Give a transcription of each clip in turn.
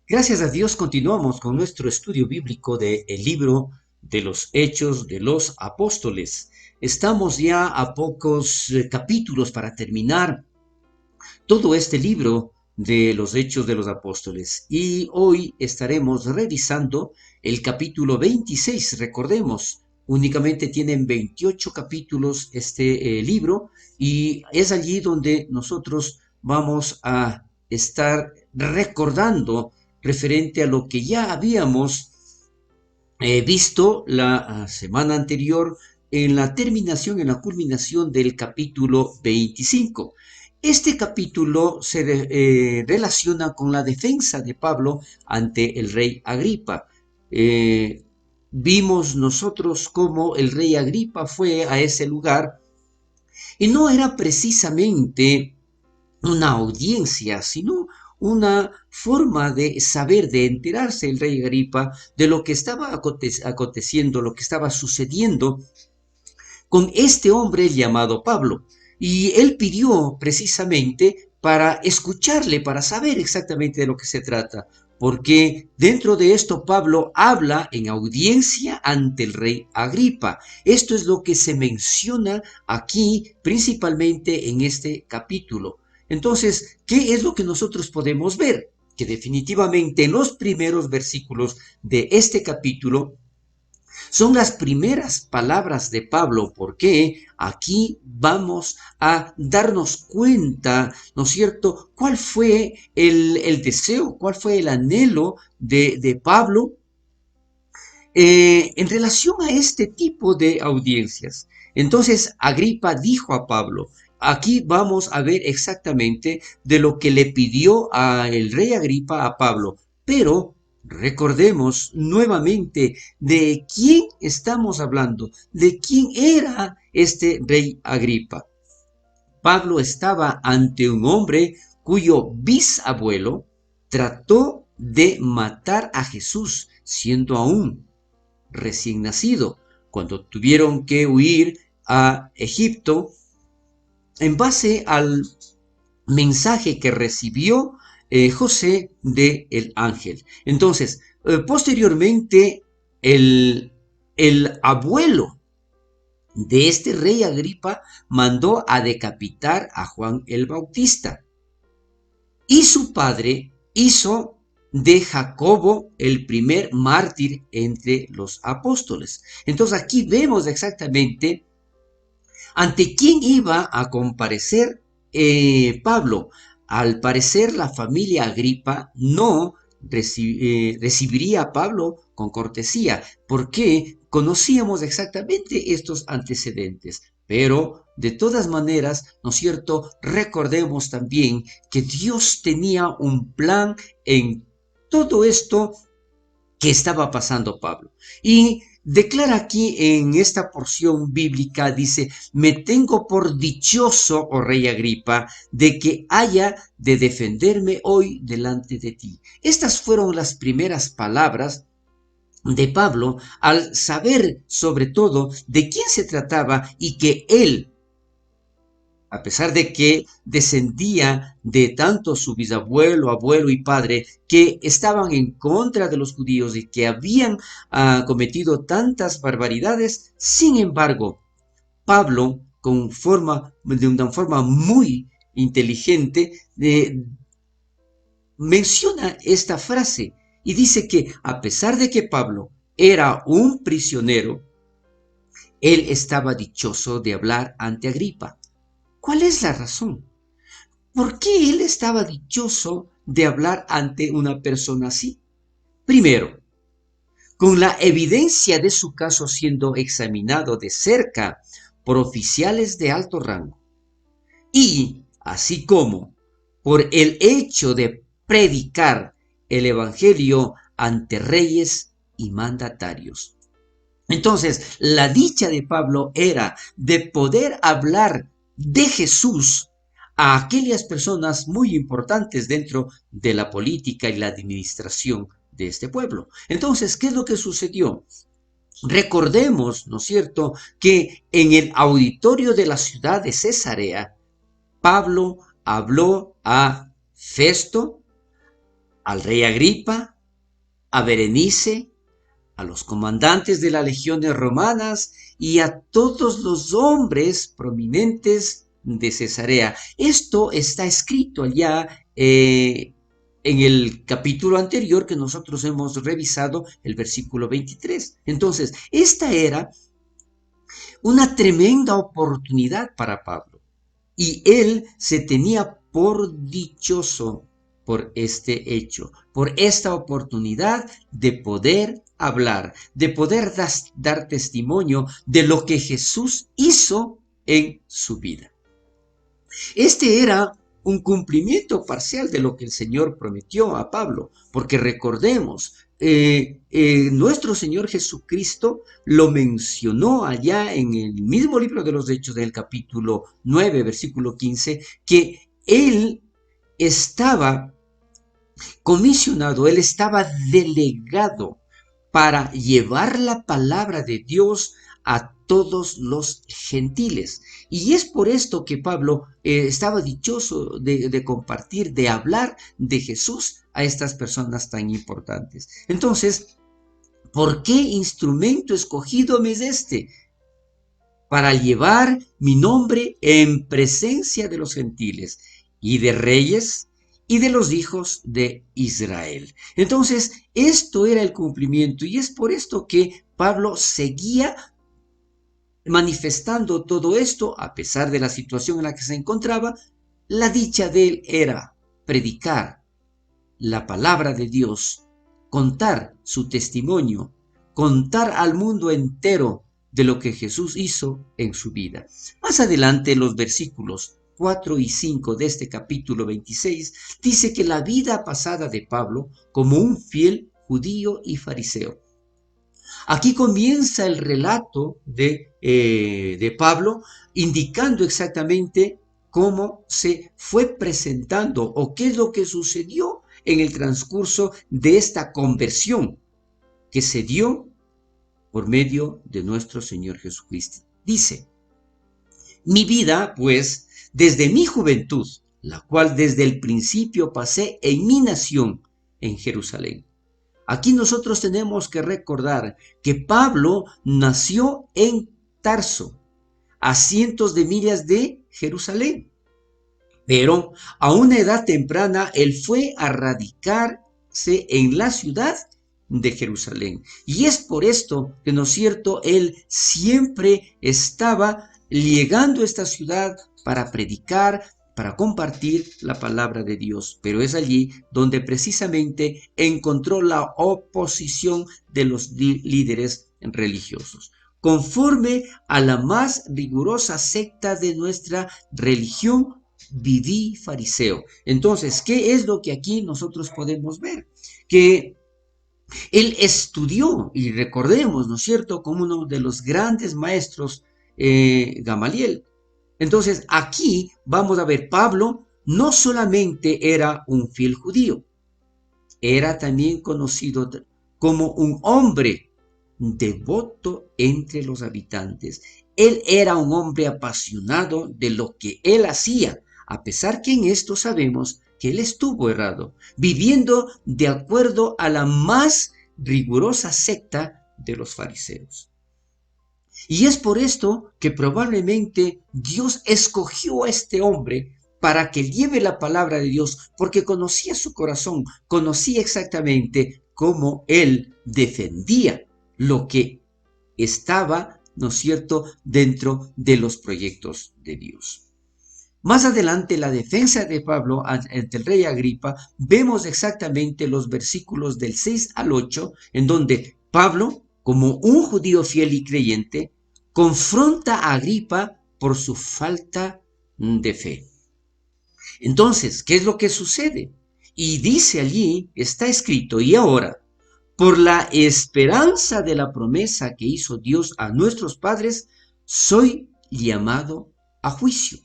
Gracias a Dios continuamos con nuestro estudio bíblico del libro de los Hechos de los Apóstoles. Estamos ya a pocos capítulos para terminar todo este libro de los Hechos de los Apóstoles y hoy estaremos revisando el capítulo 26. Recordemos, únicamente tienen 28 capítulos este libro y es allí donde nosotros vamos a estar recordando referente a lo que ya habíamos visto la semana anterior en la terminación, en la culminación del capítulo 25. Este capítulo se relaciona con la defensa de Pablo ante el rey Agripa. Eh, Vimos nosotros cómo el rey Agripa fue a ese lugar y no era precisamente una audiencia, sino una forma de saber, de enterarse el rey Agripa de lo que estaba aconteciendo, lo que estaba sucediendo con este hombre llamado Pablo. Y él pidió precisamente para escucharle, para saber exactamente de lo que se trata, porque dentro de esto Pablo habla en audiencia ante el rey Agripa. Esto es lo que se menciona aquí principalmente en este capítulo. Entonces, ¿qué es lo que nosotros podemos ver? Que definitivamente en los primeros versículos de este capítulo son las primeras palabras de Pablo, porque aquí vamos a darnos cuenta, ¿no es cierto?, cuál fue el deseo, cuál fue el anhelo de Pablo en relación a este tipo de audiencias. Entonces Agripa dijo a Pablo, aquí vamos a ver exactamente de lo que le pidió a el rey Agripa a Pablo, pero recordemos nuevamente de quién estamos hablando, de quién era este rey Agripa. Pablo estaba ante un hombre cuyo bisabuelo trató de matar a Jesús siendo aún recién nacido, cuando tuvieron que huir a Egipto en base al mensaje que recibió José de el ángel. Entonces, posteriormente, el abuelo de este rey Agripa mandó a decapitar a Juan el Bautista. Y su padre hizo de Jacobo el primer mártir entre los apóstoles. Entonces aquí vemos exactamente ante quién iba a comparecer Pablo. Al parecer la familia Agripa no recibiría a Pablo con cortesía, porque conocíamos exactamente estos antecedentes. Pero de todas maneras, ¿no es cierto? Recordemos también que Dios tenía un plan en todo esto que estaba pasando Pablo. Y declara aquí en esta porción bíblica, dice, me tengo por dichoso, oh rey Agripa, de que haya de defenderme hoy delante de ti. Estas fueron las primeras palabras de Pablo al saber sobre todo de quién se trataba y que él, a pesar de que descendía de tanto su bisabuelo, abuelo y padre, que estaban en contra de los judíos y que habían cometido tantas barbaridades, sin embargo, Pablo, de una forma muy inteligente, menciona esta frase y dice que a pesar de que Pablo era un prisionero, él estaba dichoso de hablar ante Agripa. ¿Cuál es la razón? ¿Por qué él estaba dichoso de hablar ante una persona así? Primero, con la evidencia de su caso siendo examinado de cerca por oficiales de alto rango y así como por el hecho de predicar el evangelio ante reyes y mandatarios. Entonces, la dicha de Pablo era de poder hablar de Jesús a aquellas personas muy importantes dentro de la política y la administración de este pueblo. Entonces, ¿qué es lo que sucedió? Recordemos, ¿no es cierto?, que en el auditorio de la ciudad de Cesarea, Pablo habló a Festo, al rey Agripa, a Berenice, a los comandantes de las legiones romanas y a todos los hombres prominentes de Cesarea. Esto está escrito allá en el capítulo anterior que nosotros hemos revisado, el versículo 23. Entonces, esta era una tremenda oportunidad para Pablo y él se tenía por dichoso por este hecho, por esta oportunidad de poder hablar, de poder dar testimonio de lo que Jesús hizo en su vida. Este era un cumplimiento parcial de lo que el Señor prometió a Pablo, porque recordemos, nuestro Señor Jesucristo lo mencionó allá en el mismo libro de los Hechos del capítulo 9, versículo 15, que Él estaba comisionado, Él estaba delegado para llevar la palabra de Dios a todos los gentiles. Y es por esto que Pablo estaba dichoso de compartir, de hablar de Jesús a estas personas tan importantes. Entonces, ¿por qué instrumento escogido me es este? Para llevar mi nombre en presencia de los gentiles y de reyes y de los hijos de Israel. Entonces, esto era el cumplimiento y es por esto que Pablo seguía manifestando todo esto, a pesar de la situación en la que se encontraba. La dicha de él era predicar la palabra de Dios, contar su testimonio, contar al mundo entero de lo que Jesús hizo en su vida. Más adelante, los versículos 4 y 5 de este capítulo 26, dice que la vida pasada de Pablo como un fiel judío y fariseo. Aquí comienza el relato de Pablo, indicando exactamente cómo se fue presentando o qué es lo que sucedió en el transcurso de esta conversión que se dio por medio de nuestro Señor Jesucristo. Dice: mi vida, pues, desde mi juventud, la cual desde el principio pasé en mi nación, en Jerusalén. Aquí nosotros tenemos que recordar que Pablo nació en Tarso, a cientos de millas de Jerusalén. Pero a una edad temprana él fue a radicarse en la ciudad de Jerusalén. Y es por esto que, ¿no es cierto?, él siempre estaba llegando a esta ciudad para predicar, para compartir la palabra de Dios. Pero es allí donde precisamente encontró la oposición de los líderes religiosos, conforme a la más rigurosa secta de nuestra religión, viví fariseo. Entonces, ¿qué es lo que aquí nosotros podemos ver? Que él estudió, y recordemos, ¿no es cierto?, como uno de los grandes maestros, Gamaliel. Entonces, aquí vamos a ver, Pablo no solamente era un fiel judío, era también conocido como un hombre devoto entre los habitantes. Él era un hombre apasionado de lo que él hacía, a pesar que en esto sabemos que él estuvo errado, viviendo de acuerdo a la más rigurosa secta de los fariseos. Y es por esto que probablemente Dios escogió a este hombre para que lleve la palabra de Dios, porque conocía su corazón, conocía exactamente cómo él defendía lo que estaba, ¿no es cierto?, dentro de los proyectos de Dios. Más adelante, la defensa de Pablo ante el rey Agripa, vemos exactamente los versículos del 6 al 8, en donde Pablo, como un judío fiel y creyente, confronta a Agripa por su falta de fe. Entonces, ¿qué es lo que sucede? Y dice allí, está escrito: y ahora, por la esperanza de la promesa que hizo Dios a nuestros padres, soy llamado a juicio,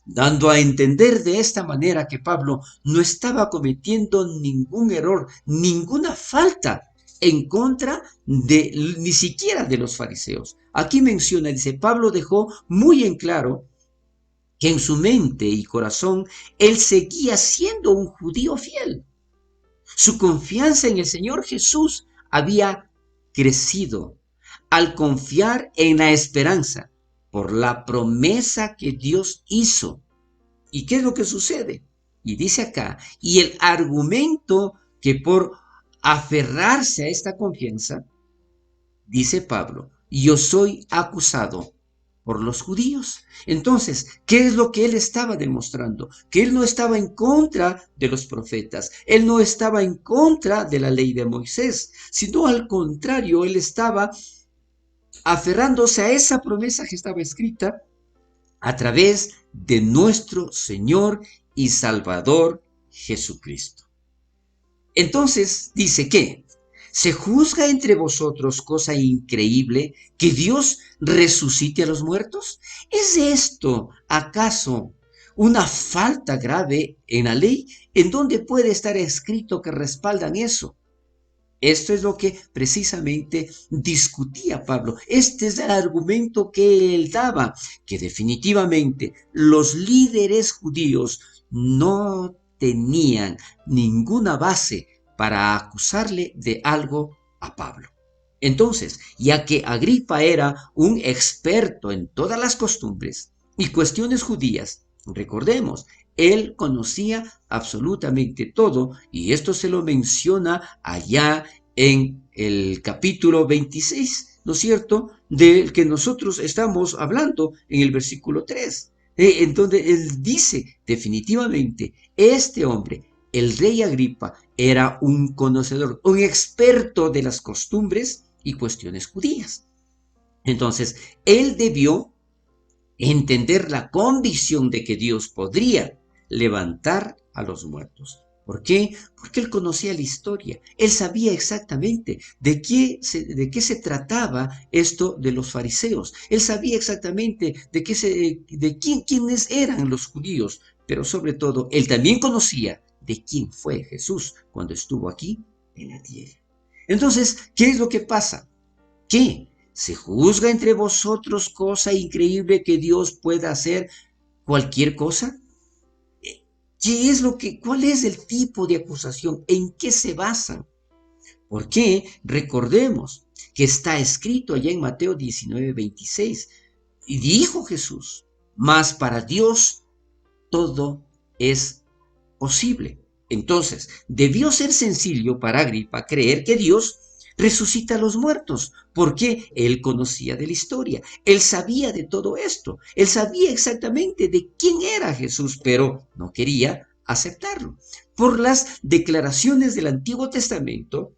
dando a entender de esta manera que Pablo no estaba cometiendo ningún error, ninguna falta en contra de ni siquiera de los fariseos. Aquí menciona, dice, Pablo dejó muy en claro que en su mente y corazón él seguía siendo un judío fiel. Su confianza en el Señor Jesús había crecido al confiar en la esperanza por la promesa que Dios hizo. ¿Y qué es lo que sucede? Y dice acá, y el argumento que por aferrarse a esta confianza, dice Pablo, yo soy acusado por los judíos. Entonces, ¿qué es lo que él estaba demostrando? Que él no estaba en contra de los profetas, él no estaba en contra de la ley de Moisés, sino al contrario, él estaba aferrándose a esa promesa que estaba escrita a través de nuestro Señor y Salvador Jesucristo. Entonces dice que se juzga entre vosotros cosa increíble que Dios resucite a los muertos. ¿Es esto acaso una falta grave en la ley? ¿En dónde puede estar escrito que respaldan eso? Esto es lo que precisamente discutía Pablo. Este es el argumento que él daba, que definitivamente los líderes judíos no tenían ninguna base para acusarle de algo a Pablo. Entonces, ya que Agripa era un experto en todas las costumbres y cuestiones judías, recordemos, él conocía absolutamente todo y esto se lo menciona allá en el capítulo 26, ¿no es cierto? Del que nosotros estamos hablando en el versículo 3, en donde él dice definitivamente, este hombre, el rey Agripa, era un conocedor, un experto de las costumbres y cuestiones judías. Entonces, él debió entender la convicción de que Dios podría levantar a los muertos. ¿Por qué? Porque él conocía la historia, él sabía exactamente de qué se trataba esto de los fariseos, él sabía exactamente quiénes eran los judíos, pero sobre todo, él también conocía de quién fue Jesús cuando estuvo aquí en la tierra. Entonces, ¿qué es lo que pasa? ¿Qué? ¿Se juzga entre vosotros cosa increíble que Dios pueda hacer cualquier cosa? ¿Cuál es el tipo de acusación? ¿En qué se basan? Porque recordemos que está escrito allá en Mateo 19:26, y dijo Jesús, mas para Dios todo es posible. Entonces, debió ser sencillo para Agripa creer que Dios resucita a los muertos, porque él conocía de la historia, él sabía de todo esto, él sabía exactamente de quién era Jesús, pero no quería aceptarlo. Por las declaraciones del Antiguo Testamento,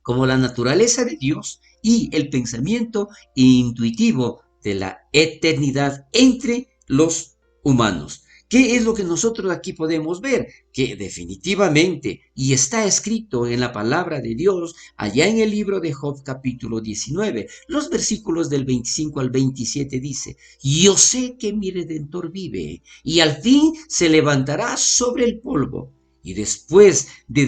como la naturaleza de Dios y el pensamiento intuitivo de la eternidad entre los humanos. ¿Qué es lo que nosotros aquí podemos ver? Que definitivamente, y está escrito en la palabra de Dios, allá en el libro de Job capítulo 19, los versículos del 25 al 27 dice, yo sé que mi Redentor vive, y al fin se levantará sobre el polvo, y después de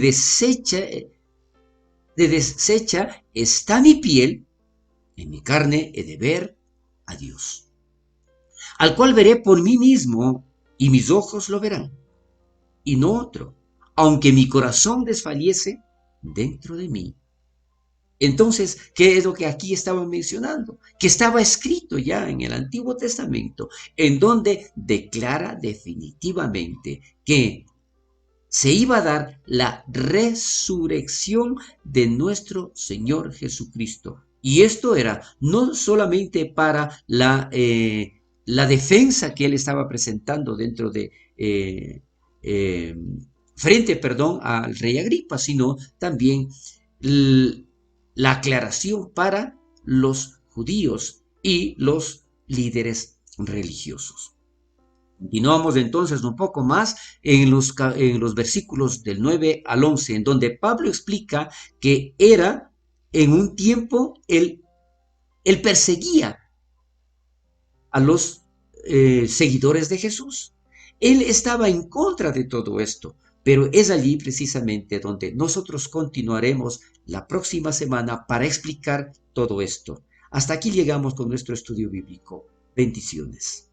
deshecha está mi piel, en mi carne he de ver a Dios, al cual veré por mí mismo, y mis ojos lo verán, y no otro, aunque mi corazón desfallece dentro de mí. Entonces, ¿qué es lo que aquí estaba mencionando? Que estaba escrito ya en el Antiguo Testamento, en donde declara definitivamente que se iba a dar la resurrección de nuestro Señor Jesucristo. Y esto era no solamente para la defensa que él estaba presentando dentro de, eh, frente, perdón, al rey Agripa, sino también la aclaración para los judíos y los líderes religiosos. Continuamos entonces un poco más en los versículos del 9 al 11, en donde Pablo explica que era en un tiempo, él perseguía a los seguidores de Jesús. Él estaba en contra de todo esto, pero es allí precisamente donde nosotros continuaremos la próxima semana para explicar todo esto. Hasta aquí llegamos con nuestro estudio bíblico. Bendiciones.